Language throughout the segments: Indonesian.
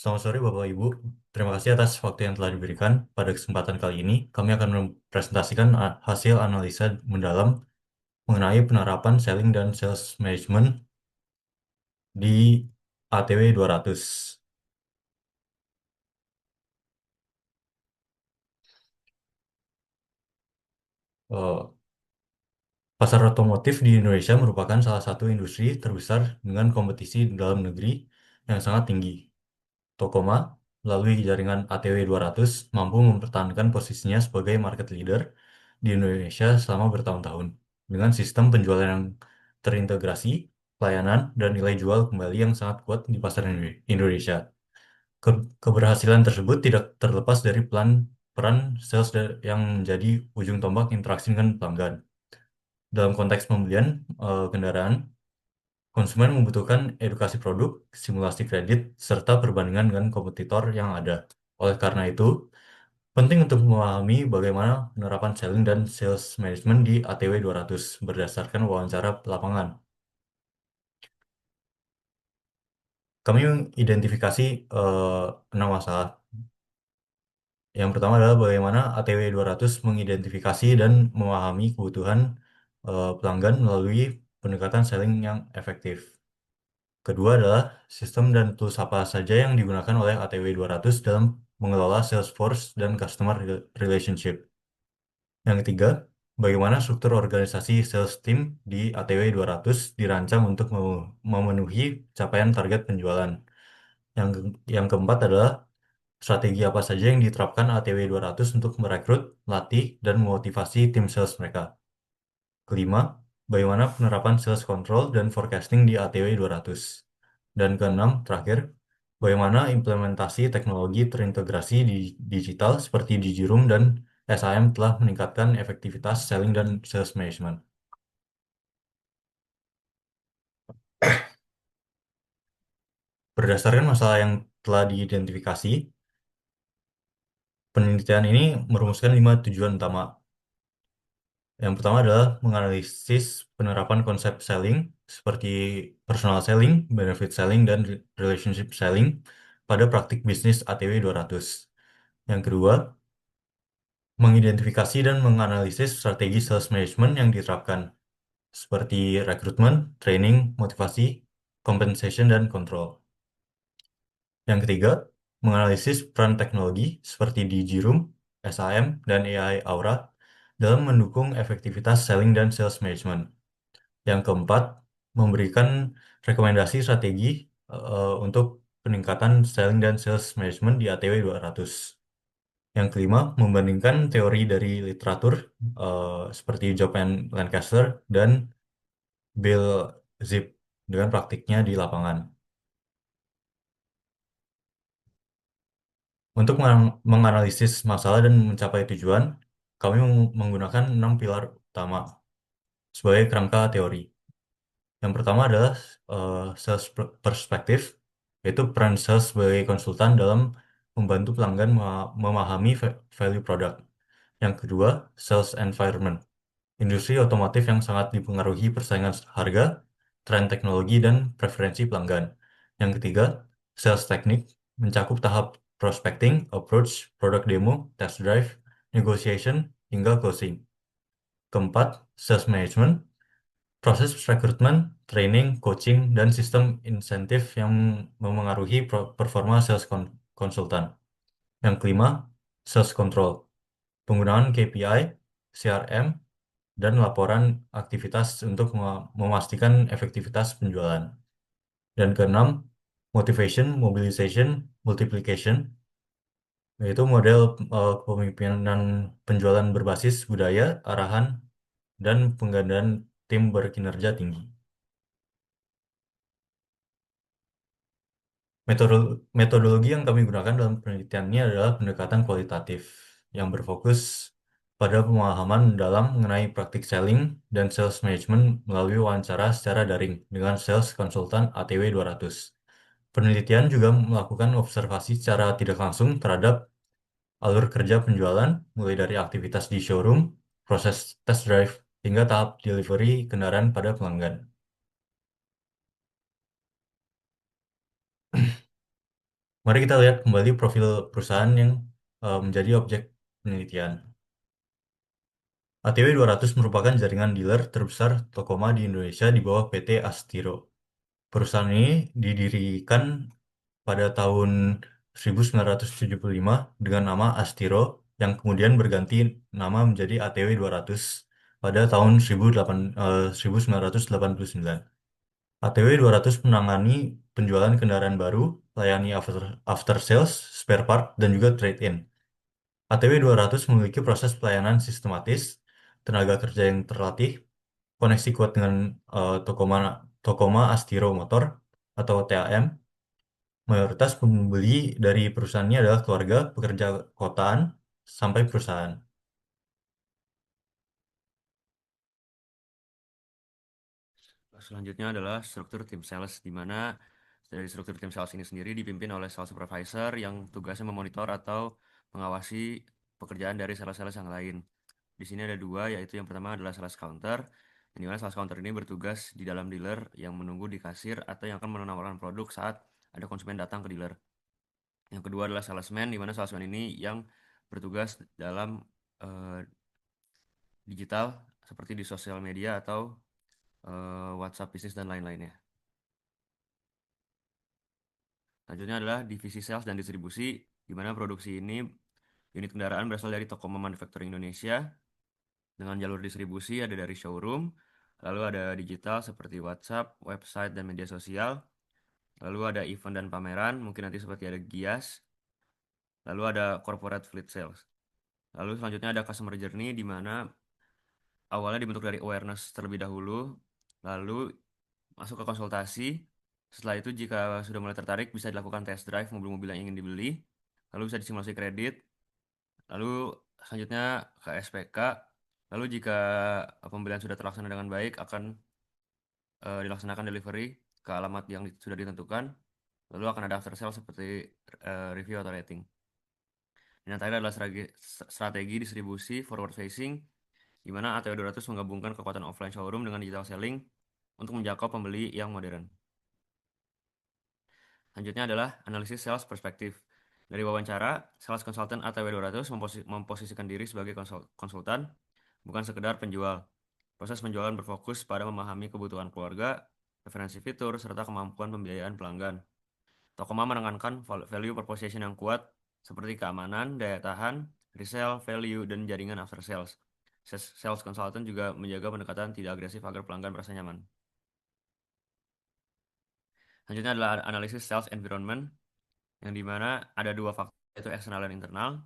Selamat sore Bapak Ibu. Terima kasih atas waktu yang telah diberikan. Pada kesempatan kali ini, kami akan mempresentasikan hasil analisa mendalam mengenai penerapan selling dan sales management di ATW 200. Eh, Pasar otomotif di Indonesia merupakan salah satu industri terbesar dengan kompetisi di dalam negeri yang sangat tinggi. Tokoma, melalui jaringan ATW 200, mampu mempertahankan posisinya sebagai market leader di Indonesia selama bertahun-tahun, dengan sistem penjualan yang terintegrasi, pelayanan, dan nilai jual kembali yang sangat kuat di pasar Indonesia. Keberhasilan tersebut tidak terlepas dari peran sales yang menjadi ujung tombak interaksi dengan pelanggan. Dalam konteks pembelian kendaraan, konsumen membutuhkan edukasi produk, simulasi kredit, serta perbandingan dengan kompetitor yang ada. Oleh karena itu, penting untuk memahami bagaimana penerapan selling dan sales management di ATW 200 berdasarkan wawancara lapangan. Kami mengidentifikasi 6 masalah. Yang pertama adalah bagaimana ATW 200 mengidentifikasi dan memahami kebutuhan pelanggan melalui pendekatan selling yang efektif. Kedua adalah sistem dan tools apa saja yang digunakan oleh ATW 200 dalam mengelola Salesforce dan Customer Relationship. Yang ketiga, bagaimana struktur organisasi sales team di ATW 200 dirancang untuk memenuhi capaian target penjualan. Yang keempat adalah strategi apa saja yang diterapkan ATW 200 untuk merekrut, melatih, dan memotivasi tim sales mereka. Kelima, bagaimana penerapan sales control dan forecasting di ATW 200. Dan keenam, terakhir, bagaimana implementasi teknologi terintegrasi di digital seperti Digiroom dan SIM telah meningkatkan efektivitas selling dan sales management. Berdasarkan masalah yang telah diidentifikasi, penelitian ini merumuskan 5 tujuan utama. Yang pertama adalah menganalisis penerapan konsep selling seperti personal selling, benefit selling, dan relationship selling pada praktik bisnis ATW 200. Yang kedua, mengidentifikasi dan menganalisis strategi sales management yang diterapkan seperti rekrutmen, training, motivasi, compensation, dan kontrol. Yang ketiga, menganalisis peran teknologi seperti Digiroom, SAM, dan AI Aura dalam mendukung efektivitas selling dan sales management. Yang keempat, memberikan rekomendasi strategi untuk peningkatan selling dan sales management di ATW 200. Yang kelima, membandingkan teori dari literatur seperti Job and Lancaster dan Bill Zip dengan praktiknya di lapangan. Untuk menganalisis masalah dan mencapai tujuan, kami menggunakan 6 pilar utama sebagai kerangka teori. Yang pertama adalah sales perspektif, yaitu peran sales sebagai konsultan dalam membantu pelanggan memahami value product. Yang kedua, sales environment, industri otomotif yang sangat dipengaruhi persaingan harga, tren teknologi, dan preferensi pelanggan. Yang ketiga, sales teknik, mencakup tahap prospecting, approach, product demo, test drive, negotiation, hingga closing. Keempat, sales management, proses rekrutmen, training, coaching, dan sistem insentif yang memengaruhi performa sales konsultan. Yang kelima, sales control, penggunaan KPI, CRM, dan laporan aktivitas untuk memastikan efektivitas penjualan. Dan keenam, motivation, mobilization, multiplication, yaitu model kepemimpinan penjualan berbasis budaya, arahan, dan penggandaan tim berkinerja tinggi. Metodologi yang kami gunakan dalam penelitian ini adalah pendekatan kualitatif yang berfokus pada pemahaman dalam mengenai praktik selling dan sales management melalui wawancara secara daring dengan sales konsultan ATW 200. Penelitian juga melakukan observasi secara tidak langsung terhadap alur kerja penjualan, mulai dari aktivitas di showroom, proses test drive, hingga tahap delivery kendaraan pada pelanggan. Mari kita lihat kembali profil perusahaan yang menjadi objek penelitian. ATW 200 merupakan jaringan dealer terbesar Tokoma di Indonesia di bawah PT Astiro. Perusahaan ini didirikan pada tahun 1975 dengan nama Astiro yang kemudian berganti nama menjadi ATW 200 pada tahun 1989. ATW 200 menangani penjualan kendaraan baru, layani after sales, spare part, dan juga trade-in. ATW 200 memiliki proses pelayanan sistematis, tenaga kerja yang terlatih, koneksi kuat dengan Tokoma, Tokoma Astiro Motor atau TAM. Mayoritas pembeli dari perusahaannya adalah keluarga, pekerja kotaan, sampai perusahaan. Selanjutnya adalah struktur tim sales, di mana dari struktur tim sales ini sendiri dipimpin oleh sales supervisor yang tugasnya memonitor atau mengawasi pekerjaan dari sales-sales yang lain. Di sini ada dua, yaitu yang pertama adalah sales counter, yang dimana sales counter ini bertugas di dalam dealer yang menunggu di kasir atau yang akan menawarkan produk saat ada konsumen datang ke dealer. Yang kedua adalah salesman, di mana salesman ini yang bertugas dalam eh, digital seperti di sosial media atau WhatsApp bisnis dan lain-lainnya. Selanjutnya adalah divisi sales dan distribusi, di mana produksi ini unit kendaraan berasal dari Tokoma Manufacturing Indonesia. Dengan jalur distribusi ada dari showroom, lalu ada digital seperti WhatsApp, website, dan media sosial. Lalu ada event dan pameran, mungkin nanti seperti ada Gias. Lalu ada corporate fleet sales. Lalu selanjutnya ada customer journey, di mana awalnya dibentuk dari awareness terlebih dahulu, lalu masuk ke konsultasi. Setelah itu jika sudah mulai tertarik bisa dilakukan test drive mobil-mobil yang ingin dibeli, lalu bisa disimulasi kredit, lalu selanjutnya ke SPK, lalu jika pembelian sudah terlaksana dengan baik akan dilaksanakan delivery ke alamat yang sudah ditentukan, lalu akan ada after sale seperti review atau rating. Dan yang terakhir adalah strategi distribusi forward facing, di mana ATW 200 menggabungkan kekuatan offline showroom dengan digital selling untuk menjangkau pembeli yang modern. Selanjutnya adalah analisis sales perspektif. Dari wawancara, sales consultant ATW 200 memposisikan diri sebagai konsultan, bukan sekedar penjual. Proses penjualan berfokus pada memahami kebutuhan keluarga, referensi fitur, serta kemampuan pembiayaan pelanggan. Tokoma menekankan value proposition yang kuat, seperti keamanan, daya tahan, resale, value, dan jaringan after sales. Sales consultant juga menjaga pendekatan tidak agresif agar pelanggan merasa nyaman. Selanjutnya adalah analisis sales environment, yang dimana ada dua faktor, yaitu eksternal dan internal.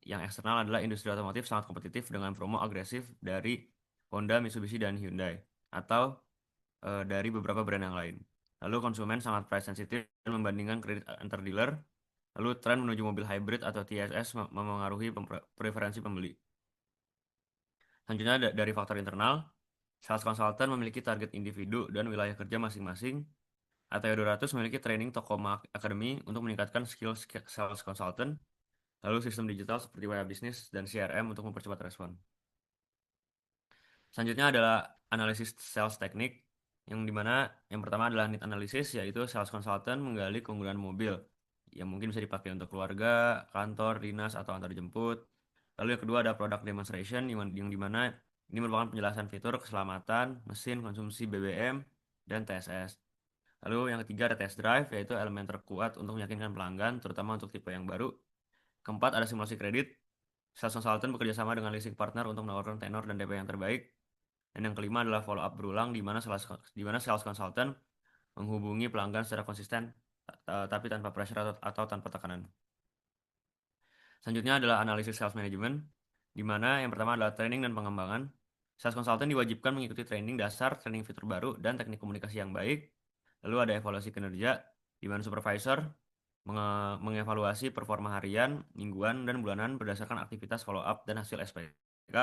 Yang eksternal adalah industri otomotif sangat kompetitif dengan promo agresif dari Honda, Mitsubishi, dan Hyundai, atau dari beberapa brand yang lain. Lalu konsumen sangat price sensitif dan membandingkan kredit antar dealer. Lalu tren menuju mobil hybrid atau TSS memengaruhi preferensi pembeli. Selanjutnya dari faktor internal, sales consultant memiliki target individu dan wilayah kerja masing-masing. ATW 200 memiliki training Tokoma Academy untuk meningkatkan skill sales consultant, lalu sistem digital seperti WA Business dan CRM untuk mempercepat respon. Selanjutnya adalah analisis sales teknik, yang dimana yang pertama adalah need analysis, yaitu sales consultant menggali keunggulan mobil yang mungkin bisa dipakai untuk keluarga, kantor, dinas, atau antar jemput. Lalu yang kedua ada product demonstration, yang dimana ini merupakan penjelasan fitur keselamatan, mesin, konsumsi BBM, dan TSS. Lalu yang ketiga ada test drive, yaitu elemen terkuat untuk meyakinkan pelanggan, terutama untuk tipe yang baru. Keempat ada simulasi kredit. Sales consultant bekerja sama dengan leasing partner untuk menawarkan tenor dan DP yang terbaik. Dan yang kelima adalah follow up berulang, di mana sales consultant menghubungi pelanggan secara konsisten, tapi tanpa pressure atau tanpa tekanan. Selanjutnya adalah analisis sales management, di mana yang pertama adalah training dan pengembangan. Sales consultant diwajibkan mengikuti training dasar, training fitur baru, dan teknik komunikasi yang baik. Lalu ada evaluasi kinerja, di mana supervisor mengevaluasi performa harian, mingguan, dan bulanan berdasarkan aktivitas follow up dan hasil SPK.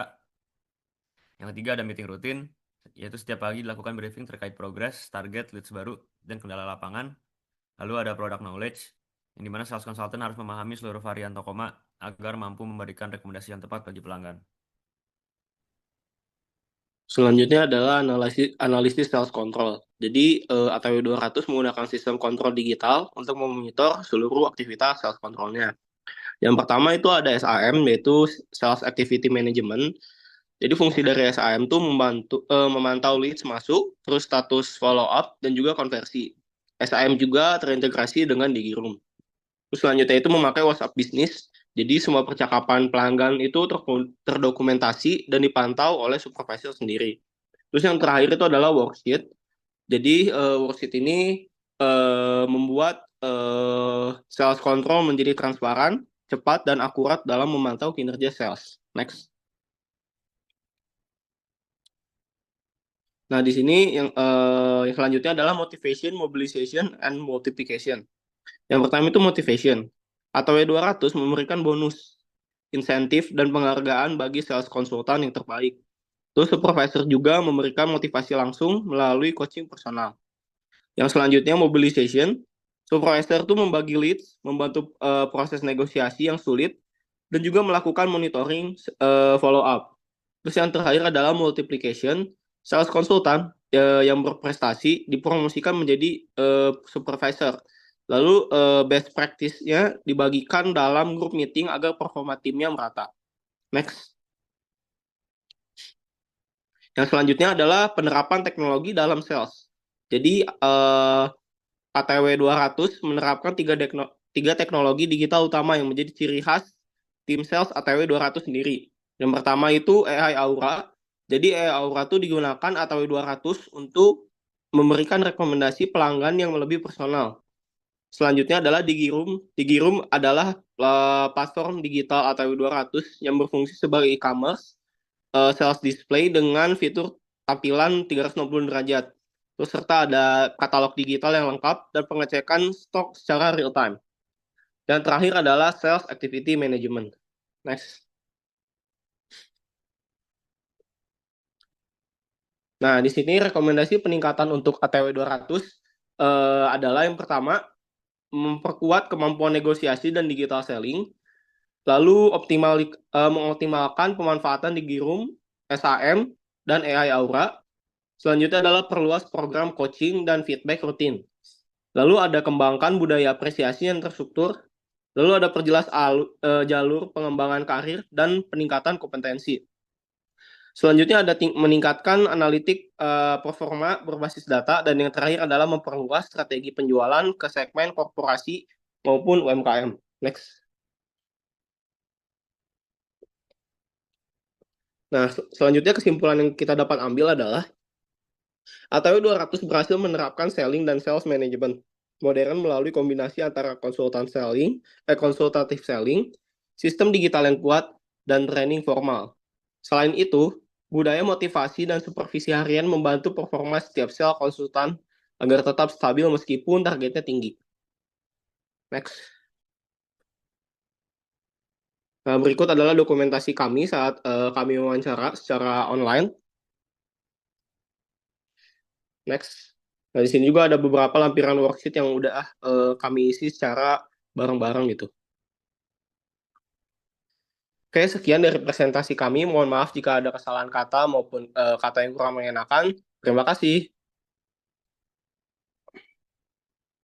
Yang ketiga ada meeting rutin, yaitu setiap pagi dilakukan briefing terkait progres, target, leads baru, dan kendala lapangan. Lalu ada product knowledge, yang dimana sales consultant harus memahami seluruh varian Tokoma agar mampu memberikan rekomendasi yang tepat bagi pelanggan. Selanjutnya adalah analisis sales control. Jadi, ATW 200 menggunakan sistem kontrol digital untuk memonitor seluruh aktivitas sales controlnya. Yang pertama itu ada SAM, yaitu Sales Activity Management. Jadi fungsi dari SAM itu memantau leads masuk, terus status follow up, dan juga konversi. SAM juga terintegrasi dengan Digiroom. Terus selanjutnya itu memakai WhatsApp Business. Jadi semua percakapan pelanggan itu terdokumentasi dan dipantau oleh supervisor sendiri. Terus yang terakhir itu adalah worksheet. Jadi worksheet ini membuat sales control menjadi transparan, cepat, dan akurat dalam memantau kinerja sales. Next. Nah, di sini yang selanjutnya adalah motivation, mobilization, and multiplication. Yang pertama itu motivation. ATW 200 memberikan bonus, insentif, dan penghargaan bagi sales konsultan yang terbaik. Terus supervisor juga memberikan motivasi langsung melalui coaching personal. Yang selanjutnya mobilization. Supervisor itu membagi leads, membantu proses negosiasi yang sulit, dan juga melakukan monitoring follow up. Terus yang terakhir adalah multiplication. Sales konsultan yang berprestasi dipromosikan menjadi supervisor. Lalu best practice-nya dibagikan dalam grup meeting agar performa timnya merata. Next. Yang selanjutnya adalah penerapan teknologi dalam sales. Jadi ATW 200 menerapkan tiga teknologi digital utama yang menjadi ciri khas tim sales ATW 200 sendiri. Yang pertama itu AI Aura. Jadi AI Aura itu digunakan ATW 200 untuk memberikan rekomendasi pelanggan yang lebih personal. Selanjutnya adalah Digiroom. Digiroom adalah platform digital ATW 200 yang berfungsi sebagai e-commerce sales display dengan fitur tampilan 360 derajat. Terus serta ada katalog digital yang lengkap dan pengecekan stok secara real time. Dan terakhir adalah sales activity management. Next. Nah, di sini rekomendasi peningkatan untuk ATW 200 adalah yang pertama, memperkuat kemampuan negosiasi dan digital selling, lalu mengoptimalkan pemanfaatan di Girum, SAM, dan AI Aura. Selanjutnya adalah perluas program coaching dan feedback rutin. Lalu ada kembangkan budaya apresiasi yang terstruktur. Lalu ada perjelas jalur pengembangan karir dan peningkatan kompetensi. Selanjutnya ada meningkatkan analitik performa berbasis data. Dan yang terakhir adalah memperluas strategi penjualan ke segmen korporasi maupun UMKM. Next. Nah, selanjutnya kesimpulan yang kita dapat ambil adalah ATW 200 berhasil menerapkan selling dan sales management modern melalui kombinasi antara konsultatif selling, sistem digital yang kuat, dan training formal. Selain itu, budaya motivasi dan supervisi harian membantu performa setiap sales konsultan agar tetap stabil meskipun targetnya tinggi. Next. Nah, berikut adalah dokumentasi kami saat kami wawancara secara online. Next. Nah, di sini juga ada beberapa lampiran worksheet yang udah kami isi secara bareng-bareng gitu. Oke, sekian dari presentasi kami. Mohon maaf jika ada kesalahan kata maupun kata yang kurang mengenakan. Terima kasih.